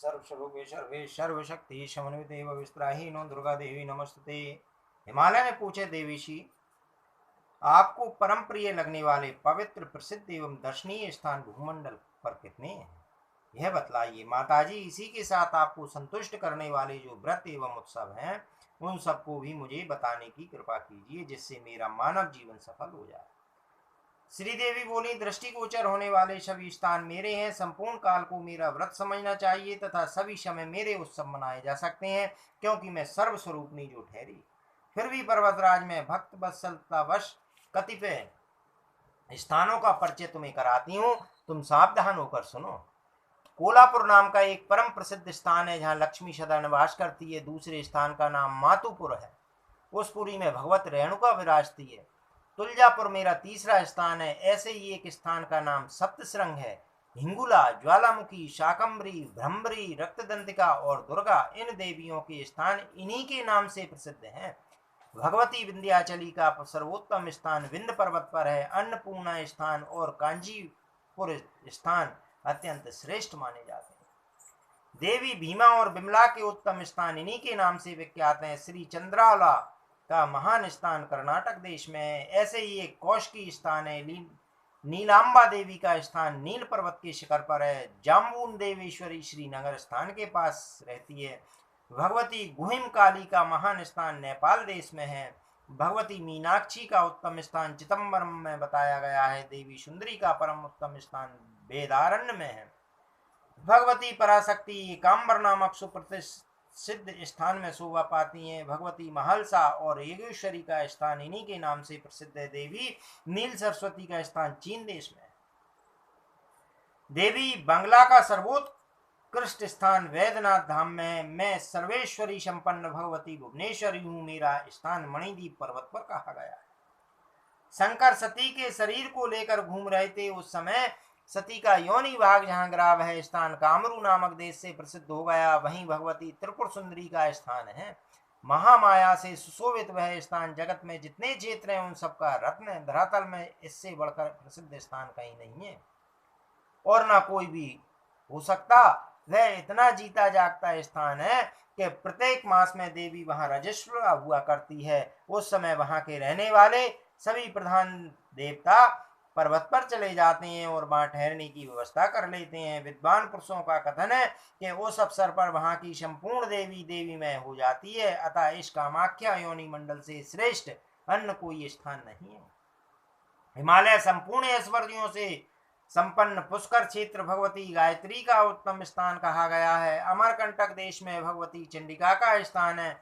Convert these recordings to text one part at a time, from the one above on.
सर्वस्वरूपे सर्वे सर्वशक्ति समन्वितेव विस्त्राहीनो दुर्गा देवी नमस्तुते। हिमालय ने पूछे, देवीशी, आपको परम प्रिय लगने वाले पवित्र प्रसिद्ध एवं दर्शनीय स्थान भूमंडल पर कितने हैं, यह बतलाइए। माताजी, इसी के साथ आपको संतुष्ट करने वाले जो व्रत एवं उत्सव हैं उन सबको भी मुझे बताने की कृपा कीजिए, जिससे मेरा मानव जीवन सफल हो जाए। श्रीदेवी बोली, दृष्टिगोचर होने वाले सभी स्थान मेरे हैं। संपूर्ण काल को मेरा व्रत समझना चाहिए तथा सभी समय मेरे उत्सव मनाए जा सकते हैं, क्योंकि मैं सर्वस्वरूपनी जो ठहरी। फिर भी पर्वतराज में भक्त वत्सलतावश कतिपय स्थानों का परिचय तुम्हें कराती हूँ, तुम सावधान होकर सुनो। कोलापुर नाम का एक परम प्रसिद्ध स्थान है, जहाँ लक्ष्मी सदा निवास करती है। दूसरे स्थान का नाम मातुपुर है, उस पुरी में भगवत रेणुका विराजती है। तुलजापुर मेरा तीसरा स्थान है। ऐसे ही एक स्थान का नाम सप्तशृंग है। हिंगुला, ज्वालामुखी, शाकंभरी, भ्रमरी, रक्तदंतिका और दुर्गा, इन देवियों के स्थान इन्हीं के नाम से प्रसिद्ध हैं। भगवती विंध्याचली का सर्वोत्तम स्थान विंध्य पर्वत पर है। अन्नपूर्णा स्थान और कांचीपुर स्थान अत्यंत श्रेष्ठ माने जाते हैं। देवी भीमा और बिमला के उत्तम स्थान इन्हीं के नाम से विख्यात हैं। श्री चंद्राला का महान स्थान कर्नाटक देश में है। ऐसे ही एक कौशिकी स्थान है। नीलांबा देवी का स्थान नील पर्वत के शिखर पर है। जाम्बून देवेश्वरी श्रीनगर स्थान के पास रहती है। भगवती गुहिम काली का महान स्थान नेपाल देश में है। भगवती मीनाक्षी का उत्तम स्थान चिदम्बरम में बताया गया है। देवी सुंदरी का परम उत्तम स्थान वेदारण्य में है। भगवती पराशक्ति एकांबर नामक सुप्रसिद्ध स्थान में शोभा पाती हैं। भगवती महलसा और योगेश्वरी का स्थान इन्हीं के नाम से प्रसिद्ध है। देवी नील सरस्वती का स्थान चीन देश में है। देवी बंगला का सर्वोत्कृष्ट स्थान वैद्यनाथ धाम में। मैं सर्वेश्वरी संपन्न भगवती भुवनेश्वरी हूँ। मेरा स्थान मणिदीप पर्वत पर कहा गया है। शंकर सती के शरीर को लेकर घूम रहे थे। उस समय सती का योनि भाग जहाँ गिरा वह स्थान कामरू नामक देश से प्रसिद्ध हो गया। वहीं भगवती त्रिपुर सुंदरी का स्थान है। महामाया से सुशोभित वह स्थान जगत में जितने क्षेत्र हैं उन सबका रत्न है। धरातल में इससे बढ़कर प्रसिद्ध स्थान कहीं नहीं है और ना कोई भी हो सकता। वह इतना जीता जागता स्थान है कि प्रत्येक मास में देवी वहां रजस्वला हुआ करती है। उस समय वहां के रहने वाले सभी प्रधान देवता पर्वत पर चले जाते हैं और वहां ठहरने की व्यवस्था कर लेते हैं। विद्वान पुरुषों का कथन है कि उस अवसर पर वहां की संपूर्ण देवीमय हो जाती है। अतः इस कामाख्या योनि मंडल से श्रेष्ठ अन्य कोई स्थान नहीं है। हिमालय संपूर्ण ऐश्वर्यों से संपन्न पुष्कर क्षेत्र भगवती गायत्री का उत्तम स्थान कहा गया है। अमरकंटक देश में भगवती चंडिका का स्थान है।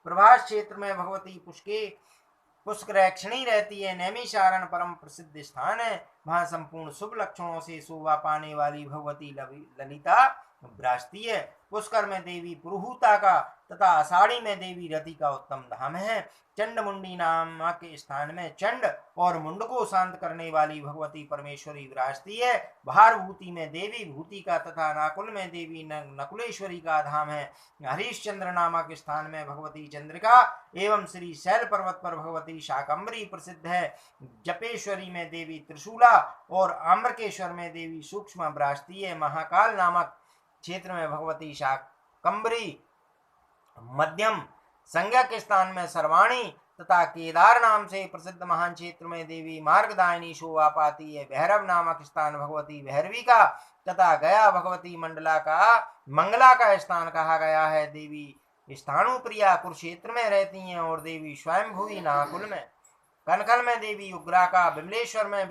प्रभास क्षेत्र में भगवती पुष्करक्षिणी रहती है। नैमिषारण परम प्रसिद्ध स्थान है। वहां संपूर्ण शुभ लक्षणों से शोभा पाने वाली भगवती ललिता विराजती है। पुष्कर में देवी पुरुहूता का तथा आषाढ़ी में देवी रति का उत्तम धाम है। चंडमुंडी नामक स्थान में चंड और मुंड को शांत करने वाली भगवती परमेश्वरी विराजती है। भारभूति में देवी भूति का तथा नाकुल में देवी नकुलेश्वरी का धाम है। हरिश्चंद्र नामक स्थान में भगवती चंद्रिका एवं श्री शैल पर्वत पर भगवती शाकंभरी प्रसिद्ध है। जपेश्वरी में देवी त्रिशूला और आम्रकेश्वर में देवी सूक्ष्म विराजती है। महाकाल नामक क्षेत्र में भगवती शाकंभरी, मध्यम संज्ञक स्थान में सर्वाणी तथा केदार नाम से प्रसिद्ध महान क्षेत्र में देवी मार्गदायिनी शोभा पाती है। भैरव नामक स्थान भगवती भैरवी का तथा गया भगवती मंगला का स्थान कहा गया है। देवी स्थाणुप्रिया कुरुक्षेत्र में रहती हैं और देवी स्वयंभुवी नाकुल में। कनकल में देवी उग्रा का, विमलेश्वर में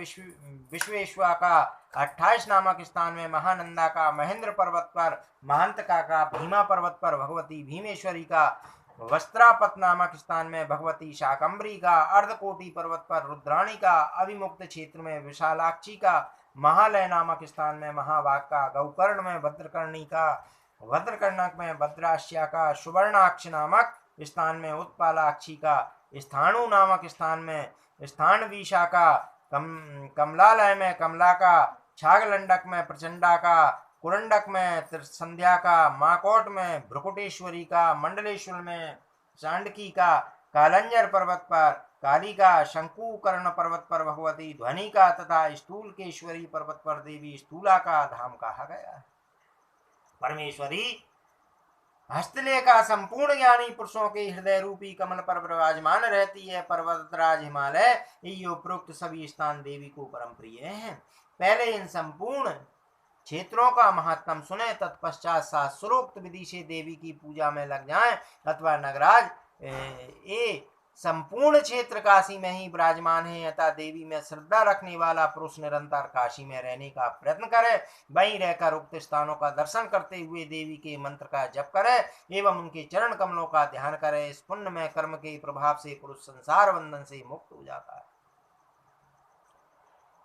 विश्वेश्वा का, 28 नामक स्थान में महानंदा का, महेंद्र पर्वत पर महांतका का, भीमा पर्वत पर भगवती भीमेश्वरी का, वस्त्रापत नामक स्थान में भगवती शाकंभरी का, अर्धकोटि पर्वत पर रुद्राणी का, अभिमुक्त क्षेत्र में विशालाक्षी का, महालय नामक स्थान में महावाग का, गौकर्ण में भद्रकर्णी का, भद्रकर्णक में भद्राश्या का, सुवर्णाक्ष नामक स्थान में उत्पालाक्षी का, स्थाणु नामक स्थान में स्थानवीशा का, कमलालय में कमला का, छागलंडक में प्रचंडा का, कुरंडक में संध्या का, माकोट में भ्रुकुटेश्वरी का, मंडलेश्वर में चांडकी का, कालंजर पर्वत पर काली का, शंकुकर्ण पर्वत पर भगवती ध्वनि का तथा स्थूलकेश्वरी पर्वत पर देवी स्थूला का धाम कहा गया है। परमेश्वरी हस्तलेखा संपूर्ण ज्ञानी पुरुषों के हृदय रूपी कमल पर विराजमान रहती है। पर्वतराज हिमालय ये उपरोक्त सभी स्थान देवी को परम प्रिय हैं। पहले इन संपूर्ण क्षेत्रों का महात्म सुने, तत्पश्चात शास्त्रोक्त विधि से देवी की पूजा में लग जाएं। अथवा नगराज ये संपूर्ण क्षेत्र काशी में ही विराजमान है, अतः देवी में श्रद्धा रखने वाला पुरुष निरंतर काशी में रहने का प्रयत्न करे, वहीं रहकर उक्त स्थानों का दर्शन करते हुए देवी के मंत्र का जप करे एवं उनके चरण कमलों का ध्यान करे। इस पुण्य में कर्म के प्रभाव से पुरुष संसार बंधन से मुक्त हो जाता है।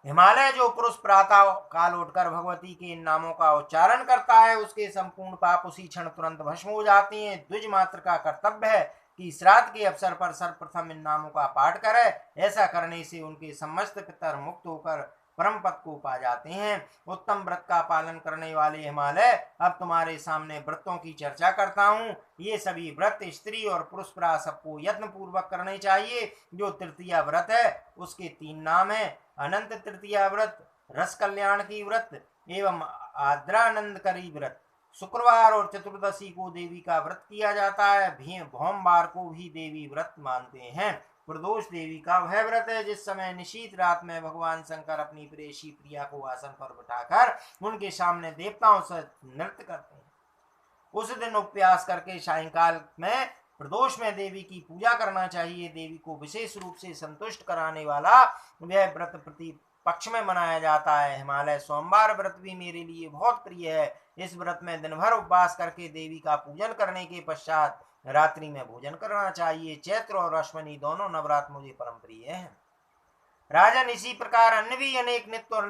हिमालय जो पुरुष प्रातः काल उठकर भगवती के इन नामों का उच्चारण करता है, उसके संपूर्ण पाप उसी क्षण तुरंत भस्म हो जाती हैं। द्विज मात्र का कर्तव्य है कि श्राद्ध के अवसर पर सर्वप्रथम इन नामों का पाठ करे। ऐसा करने से उनके समस्त पितर मुक्त होकर परम पद को पा जाते हैं। उत्तम व्रत का पालन करने वाले हिमालय, अब तुम्हारे सामने व्रतों की चर्चा करता हूँ। ये सभी व्रत स्त्री और पुरुष प्राय सबको यत्न पूर्वक करने चाहिए। जो तृतीया व्रत है उसके 3 नाम है: अनंत तृतीया व्रत, रस कल्याण की व्रत एवं आद्रानंदकरी व्रत। शुक्रवार और चतुर्दशी को देवी का व्रत किया जाता है। भोमवार को भी देवी व्रत मानते हैं। प्रदोष देवी का वह व्रत है जिस समय निशीत रात में भगवान शंकर अपनी प्रेयसी प्रिया को आसन पर बिठाकर उनके सामने देवताओं से नृत्य करते हैं। उस दिन उपवास करके सायंकाल में प्रदोष में देवी की पूजा करना चाहिए। देवी को विशेष रूप से संतुष्ट कराने वाला वह व्रत प्रति पक्ष में मनाया जाता है। हिमालय सोमवार व्रत भी मेरे लिए बहुत प्रिय है। इस व्रत में दिन भर उपवास करके देवी का पूजन करने के पश्चात रात्रि में भोजन करना चाहिए। चैत्र और अश्विनी दोनों नवरात्र मुझे परम प्रिय हैं। राजन, इसी प्रकार अन्य भी अनेक नित्य और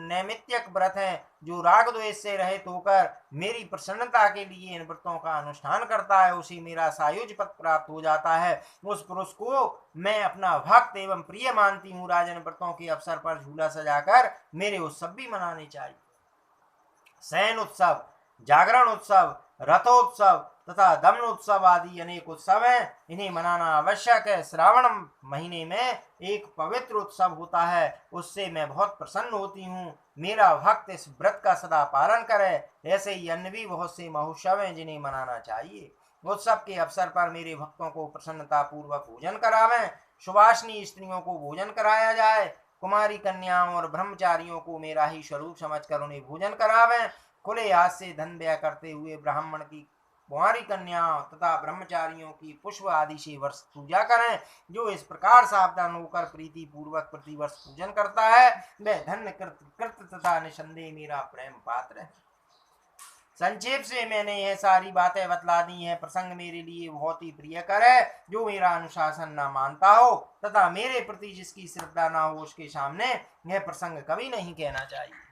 नैमित्तिक व्रत हैं। जो राग द्वेष से रहित होकर मेरी प्रसन्नता के लिए इन व्रतों का अनुष्ठान करता है, उसी मेरा सायुज पद प्राप्त हो जाता है। उस पुरुष को मैं अपना भक्त एवं प्रिय मानती हूँ। राजन, व्रतों के अवसर पर झूला सजाकर मेरे उत्सव भी मनाने चाहिए। शयन उत्सव, जागरण उत्सव, रथोत्सव तथा दमन उत्सव आदि अनेक उत्सव हैं। इन्हें मनाना आवश्यक है। श्रावण महीने में एक पवित्र उत्सव होता है, उससे मैं बहुत प्रसन्न होती हूँ। मेरा भक्त इस व्रत का सदा पालन करे। ऐसे ही अन्य भी बहुत से महोत्सव हैं जिन्हें मनाना चाहिए। उत्सव के अवसर पर मेरे भक्तों को प्रसन्नता पूर्वक भोजन करावें। सुवासिनी स्त्रियों को भोजन कराया जाए। कुमारी कन्याओं और ब्रह्मचारियों को मेरा ही स्वरूप समझकर उन्हें भोजन करावें। खुले हाथ से धन व्यय करते हुए ब्राह्मण की, कुंवारी कन्याओं तथा ब्रह्मचारियों की पुष्प आदि से वर्ष पूजा करें। जो इस प्रकार सावधान होकर प्रीति पूर्वक प्रतिवर्ष पूजन करता है, वह धन्य कृत तथा निसंदेह मेरा प्रेम पात्र है। संक्षेप से मैंने यह सारी बातें बतला दी हैं। प्रसंग मेरे लिए बहुत ही प्रियकर है। जो मेरा अनुशासन न मानता हो तथा मेरे प्रति जिसकी श्रद्धा न हो, उसके सामने यह प्रसंग कभी नहीं कहना चाहिए।